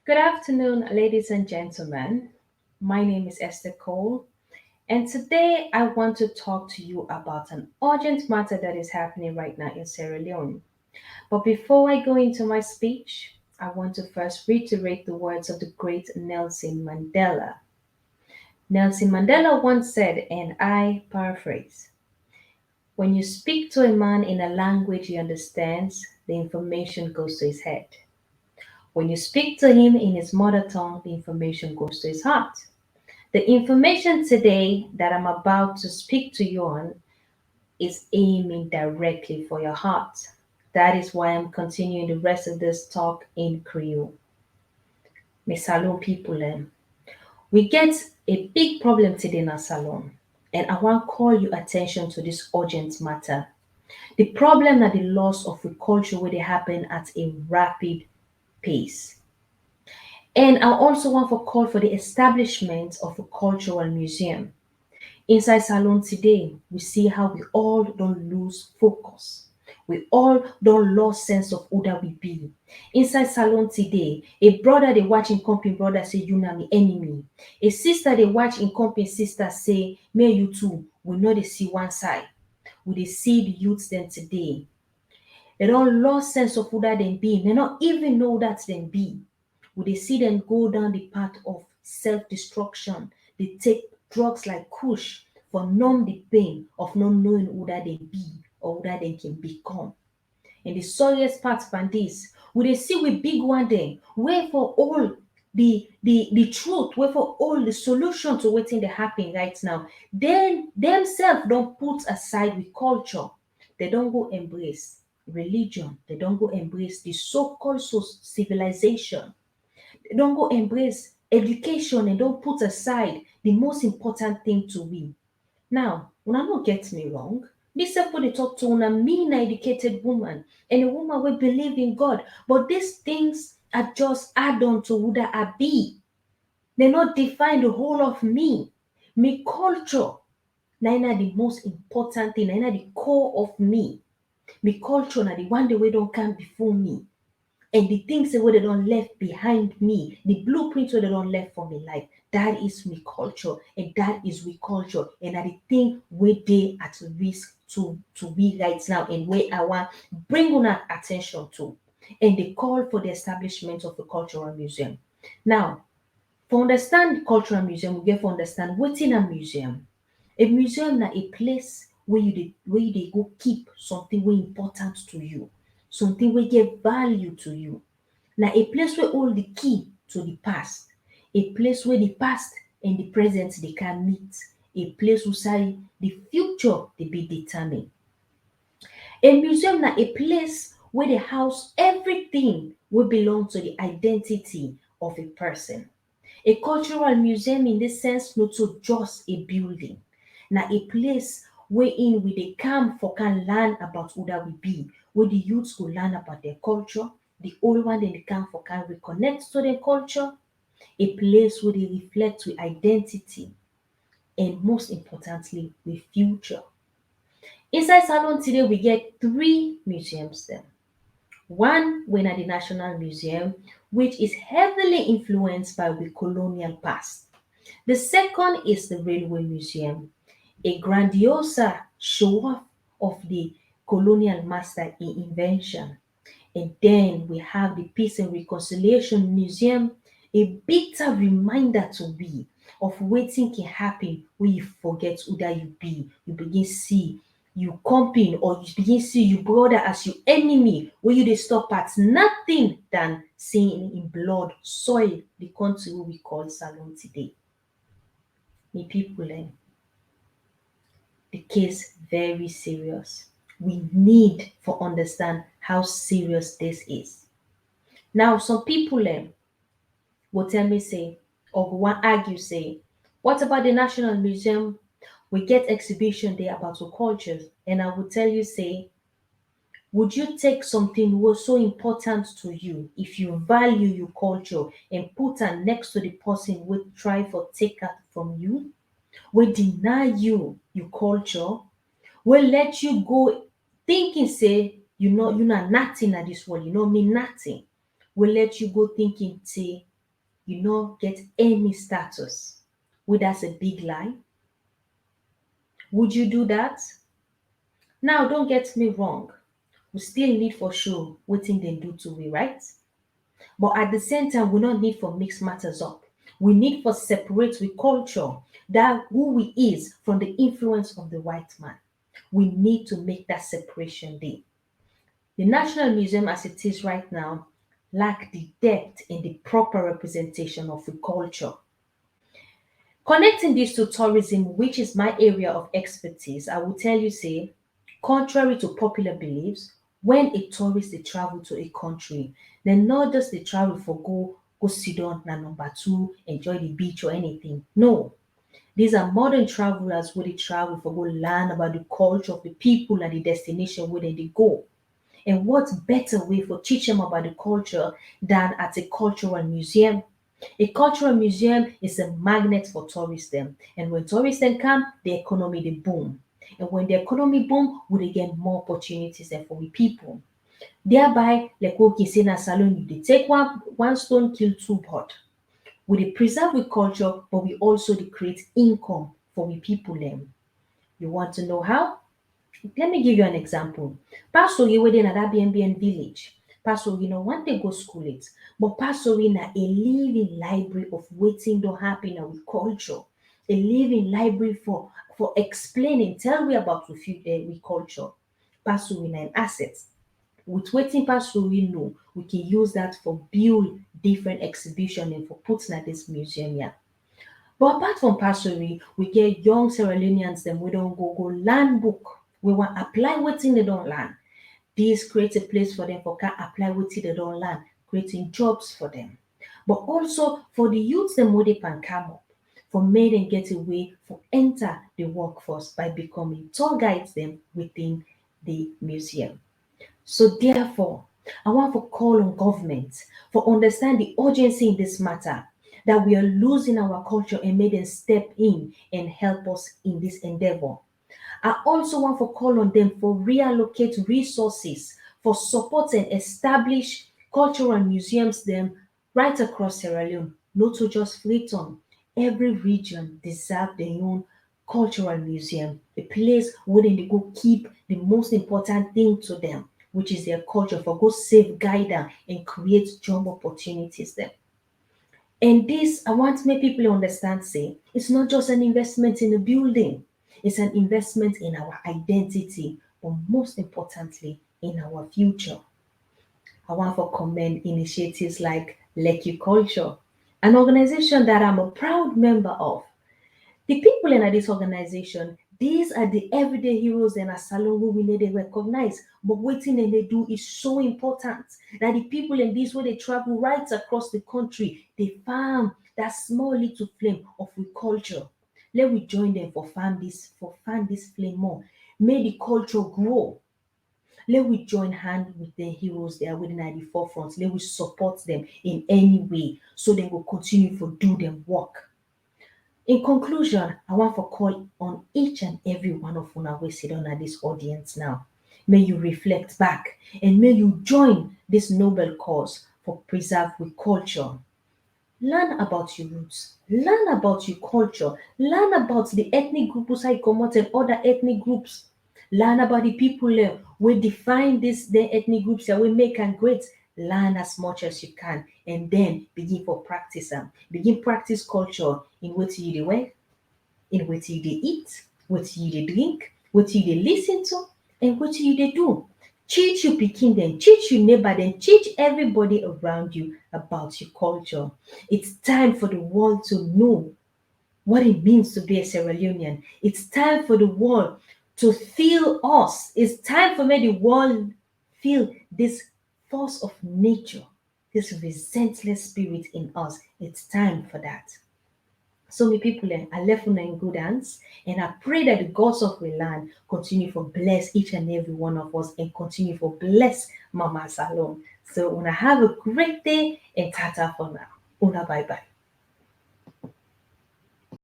Good afternoon, ladies and gentlemen. My name is Esther Cole, and today I want to talk to you about an urgent matter that is happening right now in Sierra Leone. But before I go into my speech, I want to first reiterate the words of the great Nelson Mandela. Nelson Mandela once said, and I paraphrase: when you speak to a man in a language he understands, the information goes to his head. When you speak to him in his mother tongue, the information goes to his heart. The information today that I'm about to speak to you on is aiming directly for your heart. That is why I'm continuing the rest of this talk in Creole. Mes salon people, we get a big problem today in our salon, and I want to call your attention to this urgent matter. The problem that the loss of the culture will happen at a rapid pace. And I also want to call for the establishment of a cultural museum. Inside Salon today, we see how we all don't lose focus. We all don't lose sense of who that we be. Inside Salon today, a brother they watch in company brother say you na me enemy. A sister they watch in company sister say me you too. We know they see one side. We dey see the youths them today. They don't lose sense of who that them be. They not even know that them be. We dey see them go down the path of self-destruction. They take drugs like kush for numb the pain of not knowing who that they be or who that they can become. And the sorriest part from this, we dey see we big one day, where for all the truth, where for all the solution to wetin dey happen right now, then themselves don't put aside with culture. They don't go embrace religion. They don't go embrace the so-called civilization. They don't go embrace education and don't put aside the most important thing to we. Now, una no get me wrong. Me sef wey dey talk to una, me na educated woman and a woman wey believe in God. But these things are just add on to who that I be. They not define the whole of me. Me culture, na the most important thing, na the core of me. Me culture na the one day wey don come before me. And the things wey they don't left behind me, the blueprint wey they don't left for me life, that is me culture, and that is we culture, and na the thing wey dey at risk to be right now, and where I want bring una attention to, and they call for the establishment of a cultural museum. Now, for understand cultural museum, we get for understand wetin a museum. A museum na a place where you dey go keep something wey important to you, something wey get value to you. Na a place wey hold the key to the past, a place where the past and the present they can meet, a place where the future dey be determined. A museum na a place where they house everything wey belong to the identity of a person. A cultural museum in this sense not so just a building. Na a place wherein we dey come for can learn about who that we be, where the youths go learn about their culture, the old one dem dey come for can reconnect to their culture, a place where they reflect with identity, and most importantly, with future. Inside Salon today, we get three museums them. One when at the National Museum, which is heavily influenced by the colonial past. The second is the Railway Museum, a grandiosa show off of the colonial master invention. And then we have the Peace and Reconciliation Museum, a bitter reminder to we of wetin can happen when you forget who that you be. You begin see you comping or you begin see you brother as your enemy where you dey stop at nothing than seeing in blood soil the country wey we call Salon today. Me people, the case very serious. We need for understand how serious this is. Now, some people will tell me say, or go wan argue say, what about the National Museum? We get exhibition there about our cultures, and I will tell you say, would you take something was so important to you if you value your culture and put am next to the person wey try for take that from you, wey deny you your culture, wey let you go thinking say you know you na nothing at this world, you know mean nothing, wey let you go thinking say you not get any status. Would that's a big lie? Would you do that? Now, don't get me wrong. We still need for sure wetin dem do to we, right? But at the same time, we not need for mix matters up. We need for separate we culture, that who we is from the influence of the white man. We need to make that separation there. The National Museum as it is right now lack the depth in the proper representation of the culture. Connecting this to tourism, which is my area of expertise, I will tell you, say, contrary to popular beliefs, when a tourist they travel to a country, then not just they travel for go sit down na number two, enjoy the beach or anything. No. These are modern travelers where they travel for go learn about the culture of the people and the destination where they go. And what better way for teach them about the culture than at a cultural museum? A cultural museum is a magnet for tourism. And when tourists then come, the economy they boom. And when the economy boom, we dey get more opportunities then for we people. Thereby, like okay, say na salon, you dey take one stone, kill two birds. We dey preserve we culture, but we also dey create income for we people them. You want to know how? Let me give you an example. Pastori wey dey na dat BNBN village. Pastori no wan take go school it, but Pastori na a living library of wetin don happen na we culture. A living library for explaining, tell we about we culture. Pastori na im asset. With wetin Pastori know, we can use that for build different exhibition and for put na this museum here. But apart from pastori, we get young Sierra Leoneans dem wey don go learn book, we wan apply wetin dem don learn. Dis create a place for dem for can apply wetin dem don learn, creating jobs for dem. But also for the youth dem wey dey pan come up, for make dem get a way for enter the workforce by becoming tour guides dem within the museum. So therefore, I want to call on government for understand the urgency in this matter, that we are losing our culture and make them step in and help us in this endeavor. I also want to call on them for reallocate resources for support and establish cultural museums them right across Sierra Leone, not to just Freetown. Every region deserve their own cultural museum, a place where they go keep the most important thing to them, which is their culture, for go safeguard them and create job opportunities there. And this, I want to make people understand, say, it's not just an investment in a building, it's an investment in our identity, but most importantly, in our future. I want to commend initiatives like Lekki Culture, an organization that I'm a proud member of. The people in this organization, these are the everyday heroes in a salon who we need to recognize. But waiting and they do is so important that the people in this way they travel right across the country, they farm that small little flame of we culture. Let we join them for fan this flame more. May the culture grow. Let we join hand with the heroes they are within at the forefront. Let we support them in any way so they will continue to do their work. In conclusion, I want to call on each and every one of una wey sit down at this audience now. May you reflect back and may you join this noble cause for preserve with culture. Learn about your roots, learn about your culture, learn about the ethnic group who you come out and other ethnic groups. Learn about the people wey define this their ethnic groups that we make and great. Learn as much as you can and then begin for practice am. Begin practice culture in wetin you dey wear, in wetin you dey eat, wetin you dey drink, wetin you dey lis ten to, and wetin you dey do. Teach your pikin dem, teach your neighbor dem, teach everybody around you about your culture. It's time for the world to know what it means to be a Sierra Leonean. It's time for the world to feel us. It's time for me the world feel this force of nature, this resentless spirit in us. It's time for that. So many people I left una in good hands, and I pray that the gods of the land continue to bless each and every one of us and continue to bless Mama Salon. So una have a great day and tata for now. Una bye bye.